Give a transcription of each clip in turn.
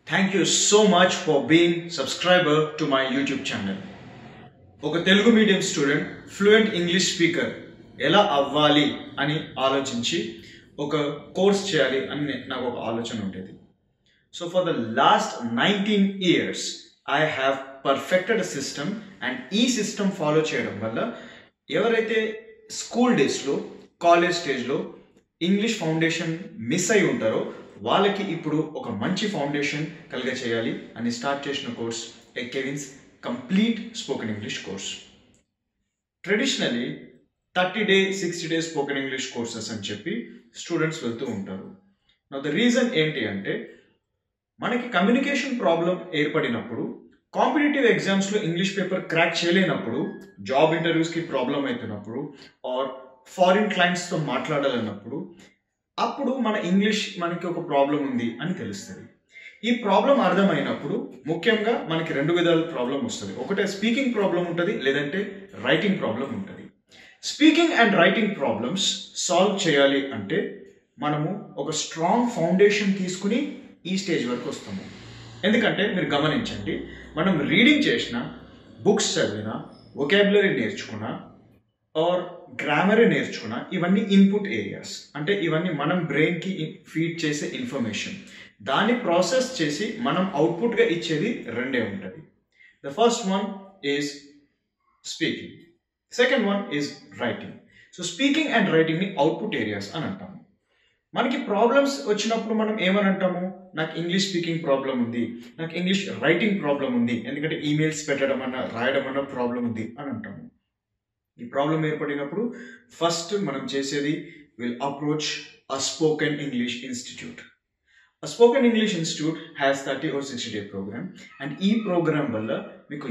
Thank you so much for being subscriber to my YouTube channel. ఒక Telugu medium student fluent English speaker ఎలా అవ్వాలి అని ఆలోచించి ఒక కోర్స్ చేయాలి అని నాకు ఒక ఆలోచన ఉండేది. So for the last 19 years I have perfected a system and ఈ సిస్టమ్ ఫాలో చేయడం వల్ల ఎవరైతే స్కూల్ డేస్లో కాలేజ్ స్టేజ్లో ఇంగ్లీష్ ఫౌండేషన్ మిస్ అయి ఉంటారో వాళ్ళకి ఇప్పుడు ఒక మంచి ఫౌండేషన్ కలిగ చేయాలి అని స్టార్ట్ చేసిన course Kevin's complete spoken English course. Traditionally 30-day 60-day spoken English courses అని చెప్పి స్టూడెంట్స్ వెళ్తూ ఉంటారు. నా ద రీజన్ ఏంటి అంటే మనకి కమ్యూనికేషన్ ప్రాబ్లం ఏర్పడినప్పుడు, కాంపిటేటివ్ ఎగ్జామ్స్లో ఇంగ్లీష్ పేపర్ క్రాక్ చేయలేనప్పుడు, జాబ్ ఇంటర్వ్యూస్కి ప్రాబ్లం అవుతున్నప్పుడు ఆర్ ఫారిన్ క్లయింట్స్తో మాట్లాడాలన్నప్పుడు అప్పుడు మన ఇంగ్లీష్ మనకి ఒక ప్రాబ్లం ఉంది అని తెలుస్తుంది. ఈ ప్రాబ్లం అర్థమైనప్పుడు ముఖ్యంగా మనకి రెండు విధాల ప్రాబ్లం వస్తుంది. ఒకటే స్పీకింగ్ ప్రాబ్లం ఉంటుంది, లేదంటే రైటింగ్ ప్రాబ్లం ఉంటుంది. Speaking and writing problems solve చేయాలి అంటే మనము ఒక స్ట్రాంగ్ ఫౌండేషన్ తీసుకుని ఈ స్టేజ్ వరకు వస్తాము. ఎందుకంటే మీరు గమనించండి, మనం రీడింగ్ చేసిన, బుక్స్ చదివినా, వొకాబులరీ నేర్చుకున్నా ఆర్ గ్రామర్ నేర్చుకున్నా, ఇవన్నీ ఇన్పుట్ ఏరియాస్. అంటే ఇవన్నీ మనం బ్రెయిన్కి ఫీడ్ చేసే ఇన్ఫర్మేషన్. దాన్ని ప్రాసెస్ చేసి మనం అవుట్పుట్గా ఇచ్చేది రెండే ఉంటుంది. The first one is speaking, second one is writing. So speaking and రైటింగ్ని అవుట్పుట్ ఏరియాస్ అని అంటాము. మనకి ప్రాబ్లమ్స్ వచ్చినప్పుడు మనం ఏమని అంటాము, నాకు ఇంగ్లీష్ స్పీకింగ్ ప్రాబ్లం ఉంది, నాకు ఇంగ్లీష్ రైటింగ్ ప్రాబ్లం ఉంది, ఎందుకంటే ఈమెయిల్స్ పెట్టడం అన్నా రాయడం అన్న ప్రాబ్లం ఉంది అని అంటాము. ఈ ప్రాబ్లం ఏర్పడినప్పుడు ఫస్ట్ మనం చేసేది will approach a spoken English institute. A spoken English institute has 30 or 60-day program, and ఈ ప్రోగ్రామ్ వల్ల మీకు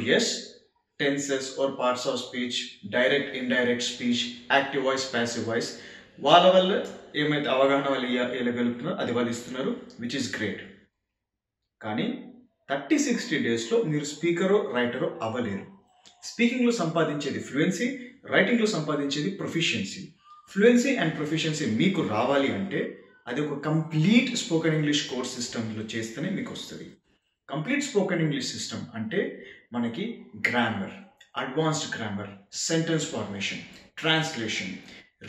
tenses or parts of speech, direct, indirect speech, active voice, passive voice, వాళ్ళ వల్ల ఏమైతే అవగాహన వాళ్ళు ఇవ్వగలుగుతున్నారో అది వాళ్ళు ఇస్తున్నారు, విచ్ ఇస్ గ్రేట్. కానీ 30-60 డేస్లో మీరు స్పీకరో రైటరో అవ్వలేరు. స్పీకింగ్లో సంపాదించేది ఫ్లూయెన్సీ, రైటింగ్లో సంపాదించేది ప్రొఫిషియన్సీ. ఫ్లూయెన్సీ అండ్ ప్రొఫిషియన్సీ మీకు రావాలి అంటే అది ఒక కంప్లీట్ స్పోకెన్ ఇంగ్లీష్ కోర్స్ సిస్టంలో చేస్తేనే మీకు వస్తుంది. కంప్లీట్ స్పోకెన్ ఇంగ్లీష్ సిస్టమ్ అంటే మనకి grammar, advanced grammar, sentence formation, translation,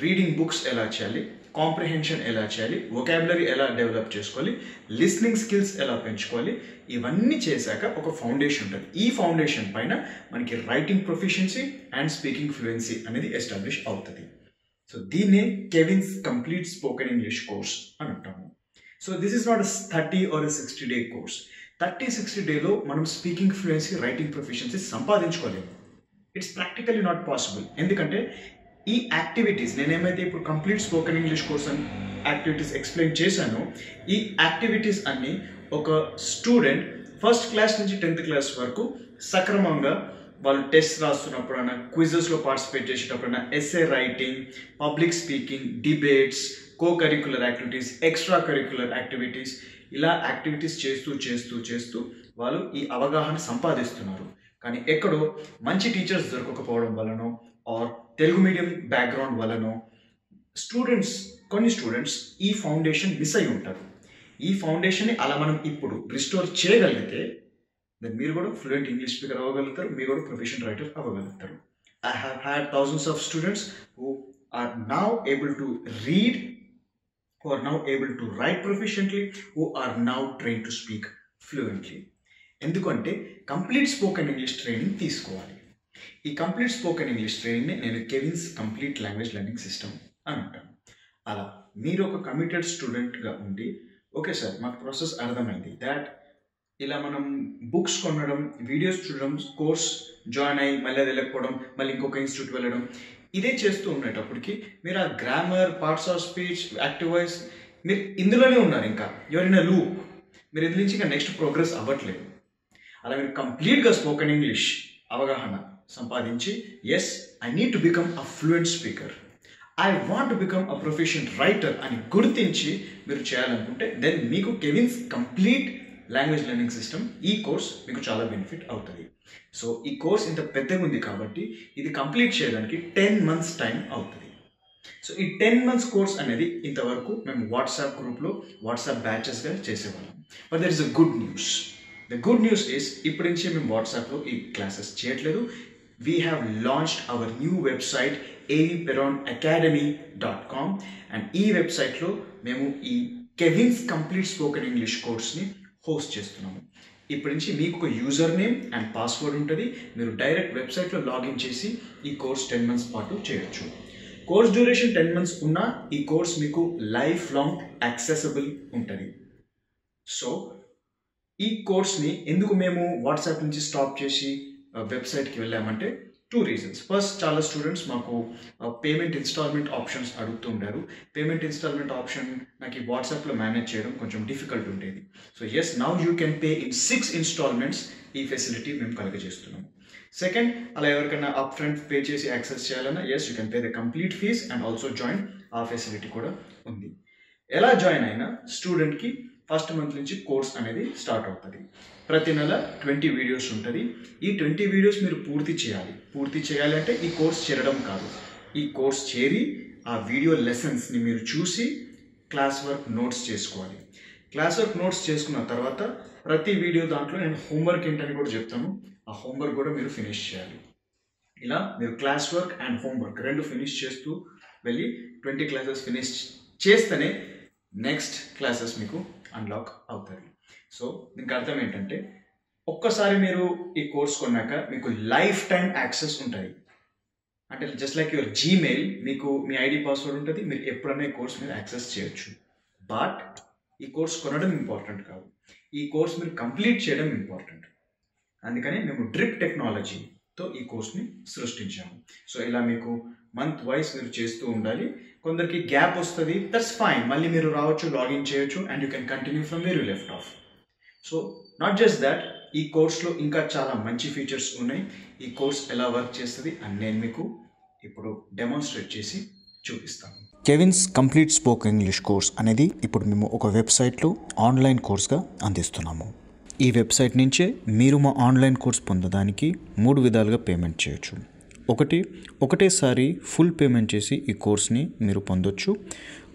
reading books ఎలా చేయాలి, కాంప్రిహెన్షన్ ఎలా చేయాలి, వొకాబులరీ ఎలా డెవలప్ చేసుకోవాలి, లిస్నింగ్ స్కిల్స్ ఎలా పెంచుకోవాలి, ఇవన్నీ చేశాక ఒక ఫౌండేషన్ ఉంటుంది. ఈ ఫౌండేషన్ పైన మనకి writing proficiency and speaking fluency అనేది ఎస్టాబ్లిష్ అవుతుంది. సో దీన్నే Kevin's complete spoken English course అని అంటాము. So this is not 30 or 60-day course. 30-60 డేలో మనం స్పీకింగ్ ఫ్లూయెన్సీ, రైటింగ్ ప్రొఫిషియన్సీ సంపాదించుకోలేము. It's practically not possible. ఎందుకంటే ఈ యాక్టివిటీస్ నేనేమైతే ఇప్పుడు కంప్లీట్ స్పోకెన్ ఇంగ్లీష్ కోర్స్ అని యాక్టివిటీస్ ఎక్స్ప్లెయిన్ చేశానో, ఈ యాక్టివిటీస్ అన్నీ ఒక స్టూడెంట్ ఫస్ట్ క్లాస్ నుంచి 10th క్లాస్ వరకు సక్రమంగా వాళ్ళు టెస్ట్ రాస్తున్నప్పుడైనా, క్విజెస్లో పార్టిసిపేట్ చేసేటప్పుడైనా, essay writing, public speaking, debates, co curricular activities, extracurricular activities, ఇలా యాక్టివిటీస్ చేస్తూ చేస్తూ చేస్తూ వాళ్ళు ఈ అవగాహన సంపాదిస్తున్నారు. కానీ ఎక్కడో మంచి టీచర్స్ దొరకకపోవడం వలనో ఆర్ తెలుగు మీడియం బ్యాక్గ్రౌండ్ వలనో కొన్ని స్టూడెంట్స్ ఈ ఫౌండేషన్ మిస్ అయి ఉంటారు. ఈ ఫౌండేషన్ని అలా మనం ఇప్పుడు రిస్టోర్ చేయగలిగితే then మీరు కూడా ఫ్లూయెంట్ ఇంగ్లీష్ స్పీకర్ అవ్వగలుగుతారు, మీరు కూడా ప్రొఫెషనల్ రైటర్ అవ్వగలుగుతారు. I have had thousands of students who are now able to read, who are now able to write proficiently, who are now trained to speak fluently. ఎందుకంటే complete spoken English training తీసుకోవాలి. ఈ complete spoken English ట్రైనింగ్ని నేను Kevin's complete language learning system అని అంటాను. అలా మీరు ఒక committed స్టూడెంట్గా ఉండి, ఓకే సార్ మాకు ప్రాసెస్ అర్థమైంది, దాట్ ఇలా మనం బుక్స్ కొనడం, వీడియోస్ చూడడం, కోర్స్ జాయిన్ అయ్యి మళ్ళీ అది వెళ్ళకపోవడం, మళ్ళీ ఇంకొక ఇన్స్టిట్యూట్ వెళ్ళడం, ఇదే చేస్తూ ఉండేటప్పటికి మీరు ఆ grammar, parts of speech, active voice, మీరు ఇందులోనే ఉన్నారు. ఇంకా యువర్ ఇన్ అ లూప్. మీరు ఇందు నుంచి ఇంకా నెక్స్ట్ ప్రోగ్రెస్ అవ్వట్లేదు. అలా మీరు కంప్లీట్గా స్పోకెన్ ఇంగ్లీష్ అవగాహన సంపాదించి, yes I need to become a fluent speaker, I want to become a professional writer అని గుర్తించి మీరు చేయాలనుకుంటే దెన్ మీకు Kevin's complete language learning system ఈ కోర్స్ మీకు చాలా బెనిఫిట్ అవుతుంది. సో ఈ కోర్స్ ఇంత పెద్దగా ఉంది కాబట్టి ఇది కంప్లీట్ చేయడానికి 10 months టైం అవుతుంది. సో ఈ 10 months కోర్స్ అనేది ఇంతవరకు మేము వాట్సాప్ గ్రూప్లో వాట్సాప్ బ్యాచెస్గా చేసేవాళ్ళం. But there is a good news. The good news is ఇప్పటి నుంచి మేము వాట్సాప్లో ఈ క్లాసెస్ చేయట్లేదు. We have launched our new website avperonacademy.com and ఈ వెబ్సైట్లో మేము ఈ కెవిన్స్ కంప్లీట్ స్పోకెన్ ఇంగ్లీష్ కోర్స్ని హోస్ట్ చేస్తున్నాము. ఇప్పటి నుంచి మీకు ఒక యూజర్ నేమ్ అండ్ పాస్వర్డ్ ఉంటుంది. మీరు డైరెక్ట్ వెబ్సైట్లో లాగిన్ చేసి ఈ కోర్స్ 10 months పాటు చేయొచ్చు. కోర్స్ డ్యూరేషన్ 10 months ఉన్నా ఈ కోర్స్ మీకు లైఫ్ లాంగ్ యాక్సెసిబుల్ ఉంటుంది. సో ఈ కోర్స్ని ఎందుకు మేము వాట్సాప్ నుంచి స్టాప్ చేసి వెబ్సైట్కి వెళ్ళామంటే 2 reasons. ఫస్ట్, చాలా స్టూడెంట్స్ మాకు పేమెంట్ ఇన్స్టాల్మెంట్ ఆప్షన్స్ అడుగుతుంటారు. పేమెంట్ ఇన్స్టాల్మెంట్ ఆప్షన్ నాకు ఈ వాట్సాప్లో మేనేజ్ చేయడం కొంచెం డిఫికల్ట్ ఉండేది. So yes, now you can pay in 6 installments. ఈ ఫెసిలిటీ మేము కలుగజేస్తున్నాము. సెకండ్, అలా ఎవరికైనా అప్ ఫ్రంట్ పే చేసి యాక్సెస్ చేయాలన్నా yes, you can pay the complete fees and also join. ఆ ఫెసిలిటీ కూడా ఉంది. ఎలా జాయిన్ అయినా స్టూడెంట్కి ఫస్ట్ మంత్ నుంచి కోర్స్ అనేది స్టార్ట్ అవుతుంది. ప్రతి నెల 20 వీడియోస్ ఉంటుంది. ఈ 20 వీడియోస్ మీరు పూర్తి చేయాలి అంటే ఈ కోర్స్ చేరడం కాదు. ఈ కోర్స్ చేరి ఆ వీడియో లెసన్స్ని మీరు చూసి క్లాస్ వర్క్ నోట్స్ చేసుకోవాలి. క్లాస్ వర్క్ నోట్స్ చేసుకున్న తర్వాత ప్రతి వీడియో దాంట్లో నేను హోంవర్క్ ఏంటని కూడా చెప్తాను. ఆ హోంవర్క్ కూడా మీరు ఫినిష్ చేయాలి. ఇలా మీరు class work and homework 2 finish చేస్తూ వెళ్ళి 20 classes ఫినిష్ చేస్తేనే నెక్స్ట్ క్లాసెస్ మీకు అన్లాక్ అవుతుంది. సో దీనికి అర్థం ఏంటంటే ఒక్కసారి మీరు ఈ కోర్స్ కొన్నాక మీకు లైఫ్ టైం యాక్సెస్ ఉంటుంది. అంటే జస్ట్ లైక్ యువర్ జీమెయిల్, మీకు మీ ఐడి పాస్వర్డ్ ఉంటుంది. మీరు ఎప్పుడైనా ఈ కోర్స్ మీరు యాక్సెస్ చేయొచ్చు. బట్ ఈ కోర్స్ కొనడం ఇంపార్టెంట్ కాదు, ఈ కోర్స్ మీరు కంప్లీట్ చేయడం ఇంపార్టెంట్. అందుకని మేము డ్రిప్ టెక్నాలజీతో ఈ కోర్స్ని సృష్టించాము. సో ఇలా మీకు మంత్ వైజ్ మీరు చేస్తూ ఉండాలి. కొందరికి గ్యాప్ వస్తుంది, దట్స్ ఫైన్. మళ్ళీ మీరు రావచ్చు, లాగిన్ చేయొచ్చు and you can continue from where you left of. So not just that, ఈ కోర్స్లో ఇంకా చాలా మంచి ఫీచర్స్ ఉన్నాయి. ఈ కోర్స్ ఎలా వర్క్ చేస్తుంది అని నేను మీకు ఇప్పుడు డెమాన్స్ట్రేట్ చేసి చూపిస్తాను. Kevin's complete spoken English course అనేది ఇప్పుడు మేము ఒక వెబ్సైట్లో ఆన్లైన్ కోర్స్గా అందిస్తున్నాము. ఈ వెబ్సైట్ నుంచే మీరు మా ఆన్లైన్ కోర్స్ పొందడానికి 3 విధాలుగా పేమెంట్ చేయొచ్చు. ఒకటేసారి ఫుల్ పేమెంట్ చేసి ఈ కోర్స్ని మీరు పొందొచ్చు.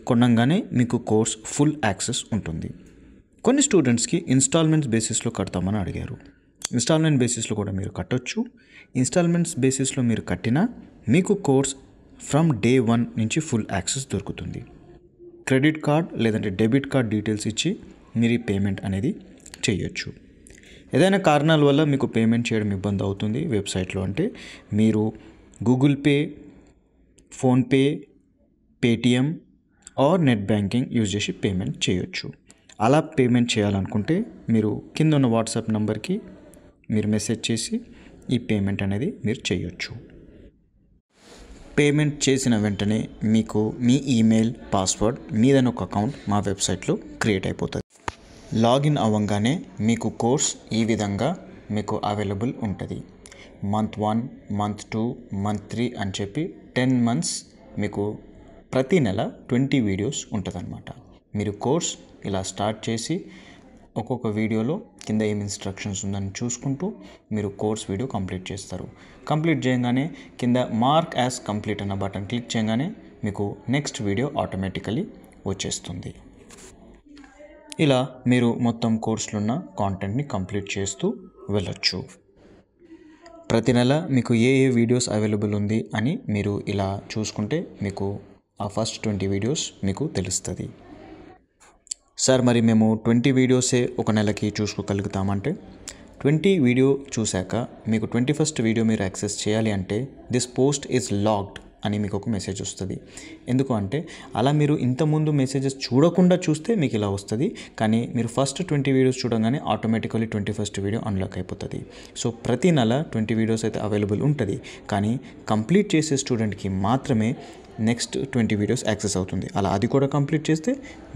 కొనంగానే మీకు కోర్స్ ఫుల్ యాక్సెస్ ఉంటుంది. కొన్ని స్టూడెంట్స్కి ఇన్స్టాల్మెంట్స్ బేసిస్లో కడతామని అడిగారు. ఇన్స్టాల్మెంట్ బేసిస్లో కూడా మీరు కట్టొచ్చు. ఇన్స్టాల్మెంట్స్ బేసిస్లో మీరు కట్టినా మీకు కోర్స్ ఫ్రమ్ డే 1 నుంచి ఫుల్ యాక్సెస్ దొరుకుతుంది. క్రెడిట్ కార్డ్ లేదంటే డెబిట్ కార్డ్ డీటెయిల్స్ ఇచ్చి మీరు ఈ పేమెంట్ అనేది చేయొచ్చు. ఏదైనా కారణాల వల్ల మీకు పేమెంట్ చేయడం ఇబ్బంది అవుతుంది వెబ్సైట్లో అంటే మీరు Google pay, PhonePe, Paytm are net banking use చేసి పేమెంట్ చేయొచ్చు. అలా పేమెంట్ చేయాలనుకుంటే మీరు కింద ఉన్న వాట్సాప్ నెంబర్కి మీరు మెసేజ్ చేసి ఈ పేమెంట్ అనేది మీరు చేయొచ్చు. పేమెంట్ చేసిన వెంటనే మీకు మీ ఈమెయిల్, పాస్వర్డ్, మీదైన ఒక అకౌంట్ మా వెబ్సైట్లో క్రియేట్ అయిపోతుంది. లాగిన్ అవ్వగానే మీకు కోర్స్ ఈ విధంగా మీకు అవైలబుల్ ఉంటుంది. మంత్ 1, మంత్ 2, మంత్ 3 అని చెప్పి 10 months మీకు ప్రతి నెల 20 వీడియోస్ ఉంటుందన్నమాట. మీరు కోర్స్ ఇలా స్టార్ట్ చేసి ఒక్కొక్క వీడియోలో కింద ఏం ఇన్స్ట్రక్షన్స్ ఉందని చూసుకుంటూ మీరు కోర్స్ వీడియో కంప్లీట్ చేస్తారు. కంప్లీట్ చేయగానే కింద మార్క్ యాజ్ కంప్లీట్ అన్న బటన్ క్లిక్ చేయగానే మీకు నెక్స్ట్ వీడియో ఆటోమేటికలీ వచ్చేస్తుంది. ఇలా మీరు మొత్తం కోర్సులో ఉన్న కాంటెంట్ని కంప్లీట్ చేస్తూ వెళ్ళొచ్చు. ప్రతి నెల మీకు ఏ వీడియోస్ అవైలబుల్ ఉంది అని మీరు ఇలా చూసుకుంటే మీకు ఆ ఫస్ట్ 20 వీడియోస్ మీకు తెలుస్తుంది. సార్ మరి మేము 20 వీడియోసే ఒక నెలకి చూసుకోగలుగుతామంటే 20 వీడియో చూశాక మీకు 21st వీడియో మీరు యాక్సెస్ చేయాలి అంటే దిస్ పోస్ట్ ఈజ్ లాక్డ్ అని మీకు ఒక మెసేజ్ వస్తుంది. ఎందుకు అంటే అలా మీరు ఇంతకుముందు మెసేజెస్ చూడకుండా చూస్తే మీకు ఇలా వస్తుంది. కానీ మీరు ఫస్ట్ 20 వీడియోస్ చూడగానే ఆటోమేటికలీ 21st వీడియో అన్లాక్ అయిపోతుంది. సో ప్రతి నెల 20 వీడియోస్ అయితే అవైలబుల్ ఉంటుంది. కానీ కంప్లీట్ చేసే స్టూడెంట్కి మాత్రమే నెక్స్ట్ 20 వీడియోస్ యాక్సెస్ అవుతుంది. అలా అది కూడా కంప్లీట్ చేస్తే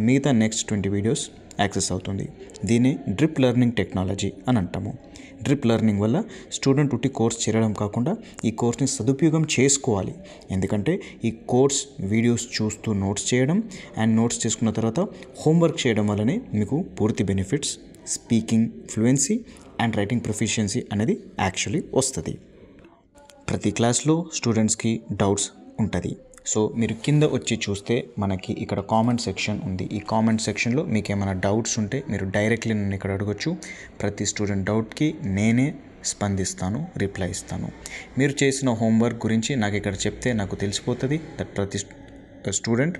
మిగతా నెక్స్ట్ 20 వీడియోస్ యాక్సెస్ అవుతుంది. దీన్ని డ్రిప్ లెర్నింగ్ టెక్నాలజీ అని అంటాము. డ్రిప్ లెర్నింగ్ వల్ల స్టూడెంట్ ఉట్టి కోర్స్ చేరడం కాకుండా ఈ కోర్స్ని సదుపయోగం చేసుకోవాలి. ఎందుకంటే ఈ కోర్స్ వీడియోస్ చూస్తూ నోట్స్ చేయడం అండ్ నోట్స్ చేసుకున్న తర్వాత హోంవర్క్ చేయడం వల్లనే మీకు పూర్తి benefits, speaking fluency and writing proficiency అనేది యాక్చువల్లీ వస్తుంది. ప్రతి క్లాస్లో స్టూడెంట్స్కి డౌట్స్ ఉంటుంది. సో మీరు కింద వచ్చి చూస్తే మనకి ఇక్కడ కామెంట్ సెక్షన్ ఉంది. ఈ కామెంట్ సెక్షన్లో మీకు ఏమైనా డౌట్స్ ఉంటే మీరు డైరెక్ట్లీ నన్ను ఇక్కడ అడగొచ్చు. ప్రతి స్టూడెంట్ డౌట్కి నేనే స్పందిస్తాను, రిప్లై ఇస్తాను. మీరు చేసిన హోంవర్క్ గురించి నాకు ఇక్కడ చెప్తే నాకు తెలిసిపోతుంది దట్ ప్రతి స్టూడెంట్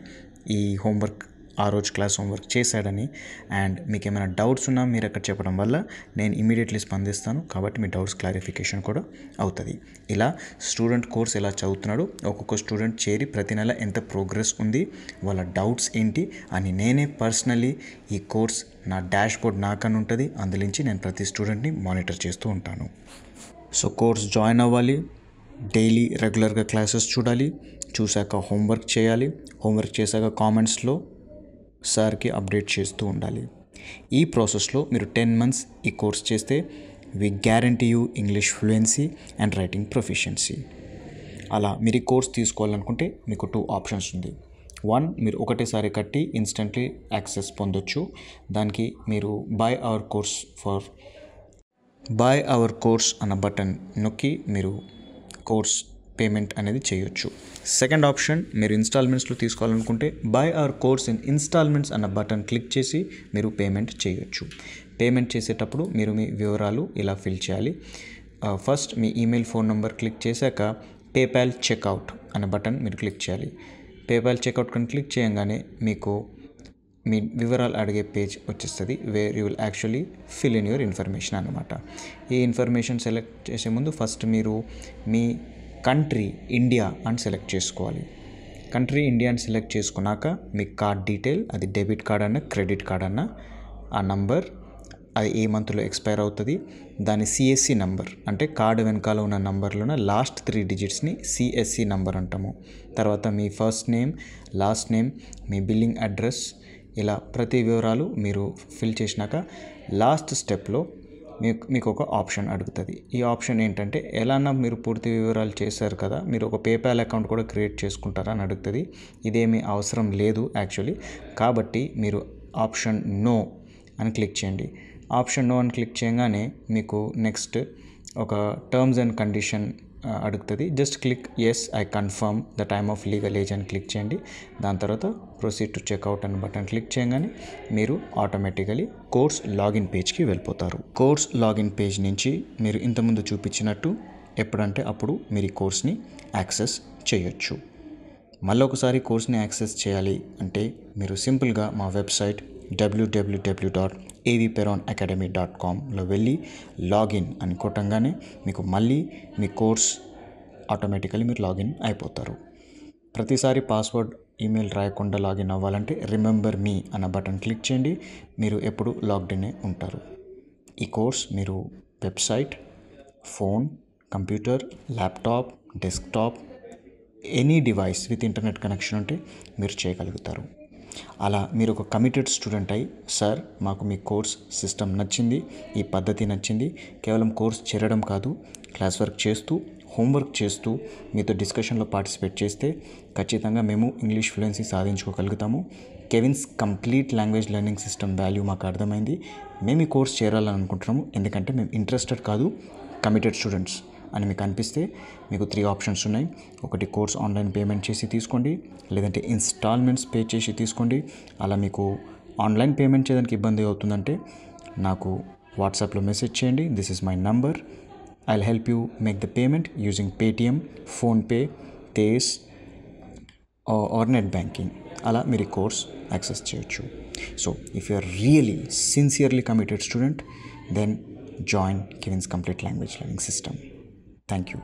ఈ హోంవర్క్ ఆ రోజు క్లాస్ హోంవర్క్ చేశాడని. అండ్ మీకు ఏమైనా డౌట్స్ ఉన్నా మీరు అక్కడ చెప్పడం వల్ల నేను ఇమీడియట్లీ స్పందిస్తాను. కాబట్టి మీ డౌట్స్ క్లారిఫికేషన్ కూడా అవుతుంది. ఇలా స్టూడెంట్ కోర్స్ ఎలా చదువుతున్నాడు, ఒక్కొక్క స్టూడెంట్ చేరి ప్రతి నెల ఎంత ప్రోగ్రెస్ ఉంది, వాళ్ళ డౌట్స్ ఏంటి అని నేనే పర్సనలీ ఈ కోర్స్ నా డాష్ బోర్డ్ నాకని ఉంటుంది. అందులోంచి నేను ప్రతి స్టూడెంట్ని మానిటర్ చేస్తూ ఉంటాను. సో కోర్స్ జాయిన్ అవ్వాలి, డైలీ రెగ్యులర్గా క్లాసెస్ చూడాలి, చూశాక హోంవర్క్ చేయాలి, హోంవర్క్ చేశాక కామెంట్స్లో సార్కి అప్డేట్ చేస్తూ ఉండాలి. ఈ ప్రాసెస్లో మీరు 10 months ఈ కోర్స్ చేస్తే we guarantee you English fluency and writing proficiency. అలా మీరు ఈ కోర్స్ తీసుకోవాలనుకుంటే మీకు 2 options ఉంది. 1, మీరు ఒకటేసారి కట్టి ఇన్స్టెంట్లీ యాక్సెస్ పొందొచ్చు. దానికి మీరు బై అవర్ కోర్స్ అన్న బటన్ నొక్కి మీరు కోర్స్ పేమెంట్ అనేది చేయొచ్చు. సెకండ్ ఆప్షన్, మీరు ఇన్స్టాల్మెంట్స్లో తీసుకోవాలనుకుంటే buy our course in installments అన్న బటన్ క్లిక్ చేసి మీరు పేమెంట్ చేయొచ్చు. పేమెంట్ చేసేటప్పుడు మీరు మీ వివరాలు ఇలా ఫిల్ చేయాలి. ఫస్ట్ మీ ఈమెయిల్, ఫోన్ నెంబర్ క్లిక్ చేశాక పేపాల్ చెక్అవుట్ అనే బటన్ మీరు క్లిక్ చేయాలి. పేపాల్ చెక్అవుట్ కానీ క్లిక్ చేయగానే మీకు మీ వివరాలు అడిగే పేజ్ వచ్చేస్తుంది, where you will actually fill in your information అనమాట. ఈ ఇన్ఫర్మేషన్ సెలెక్ట్ చేసే ముందు ఫస్ట్ మీరు మీ కంట్రీ ఇండియా అని సెలెక్ట్ చేసుకోవాలి. కంట్రీ ఇండియా అని సెలెక్ట్ చేసుకున్నాక మీ కార్డ్ డీటెయిల్, అది డెబిట్ కార్డ్ అన్నా క్రెడిట్ కార్డ్ అన్నా, ఆ నంబర్ అది ఏ మంత్లో ఎక్స్పైర్ అవుతుంది, దాని సిఎస్సి నంబర్ అంటే కార్డు వెనకాల ఉన్న నంబర్లోన లాస్ట్ 3 digitsని సిఎస్సి నంబర్ అంటాము. తర్వాత మీ ఫస్ట్ నేమ్, లాస్ట్ నేమ్, మీ బిల్లింగ్ అడ్రస్, ఇలా ప్రతి వివరాలు మీరు ఫిల్ చేసినాక లాస్ట్ స్టెప్లో మీకు ఒక ఆప్షన్ అడుగుతుంది. ఈ ఆప్షన్ ఏంటంటే ఎలానా మీరు పూర్తి వివరాలు చేశారు కదా, మీరు ఒక పేపాల్ అకౌంట్ కూడా క్రియేట్ చేసుకుంటారా అని అడుగుతుంది. ఇదేమీ అవసరం లేదు యాక్చువల్లీ. కాబట్టి మీరు ఆప్షన్ నో అని క్లిక్ చేయండి. ఆప్షన్ నో అని క్లిక్ చేయగానే మీకు నెక్స్ట్ ఒక టర్మ్స్ అండ్ కండిషన్ అడుగుతుంది. Just click yes I confirm the time of legal age అని క్లిక్ చేయండి. దాని తర్వాత ప్రొసీడ్ టు చెక్అవుట్ అని బటన్ క్లిక్ చేయగానే మీరు ఆటోమేటికలీ కోర్స్ లాగిన్ పేజ్కి వెళ్ళిపోతారు. కోర్స్ లాగిన్ పేజ్ నుంచి మీరు ఇంతకుముందు చూపించినట్టు ఎప్పుడంటే అప్పుడు మీరు ఈ కోర్స్ని యాక్సెస్ చేయొచ్చు. మళ్ళీ ఒకసారి కోర్స్ని యాక్సెస్ చేయాలి అంటే మీరు సింపుల్గా మా వెబ్సైట్ www.avperonacademy.comలో వెళ్ళి లాగిన్ అని కొట్టంగానే మీకు మళ్ళీ మీ కోర్స్ ఆటోమేటికలీ మీరు లాగిన్ అయిపోతారు. ప్రతిసారి పాస్వర్డ్ ఈమెయిల్ రాయకుండా లాగిన్ అవ్వాలంటే రిమెంబర్ మీ అన్న బటన్ క్లిక్ చేయండి. మీరు ఎప్పుడు లాగ్డ్ ఇన్ ఉంటారు. ఈ కోర్స్ మీరు website, phone, computer, laptop, desktop, any device with internet connection ఉంటే మీరు చేయగలుగుతారు. అలా మీరు ఒక కమిటెడ్ స్టూడెంట్ అయి, సార్ మాకు మీ కోర్స్ సిస్టమ్ నచ్చింది, ఈ పద్ధతి నచ్చింది, కేవలం కోర్స్ చేరడం కాదు, క్లాస్ వర్క్ చేస్తూ హోంవర్క్ చేస్తూ మీతో డిస్కషన్లో పార్టిసిపేట్ చేస్తే ఖచ్చితంగా మేము ఇంగ్లీష్ ఫ్లూయెన్సీ సాధించుకోగలుగుతాము. Kevin's complete language learning system value మాకు అర్థమైంది. మేము ఈ కోర్స్ చేరాలని అనుకుంటున్నాము, ఎందుకంటే మేము ఇంట్రెస్టెడ్ కాదు, కమిటెడ్ స్టూడెంట్స్ అని మీకు అనిపిస్తే మీకు 3 options ఉన్నాయి. ఒకటి కోర్స్ ఆన్లైన్ పేమెంట్ చేసి తీసుకోండి, లేదంటే ఇన్స్టాల్మెంట్స్ పే చేసి తీసుకోండి. అలా మీకు ఆన్లైన్ పేమెంట్ చేయడానికి ఇబ్బంది అవుతుందంటే నాకు వాట్సాప్లో మెసేజ్ చేయండి. This is my number. I'll help you make the payment using Paytm, PhonePe, Tez or net banking. అలా మీరు కోర్స్ యాక్సెస్ చేయొచ్చు. So if you are really sincerely committed student, then join Kevin's Complete Language Learning System. Thank you.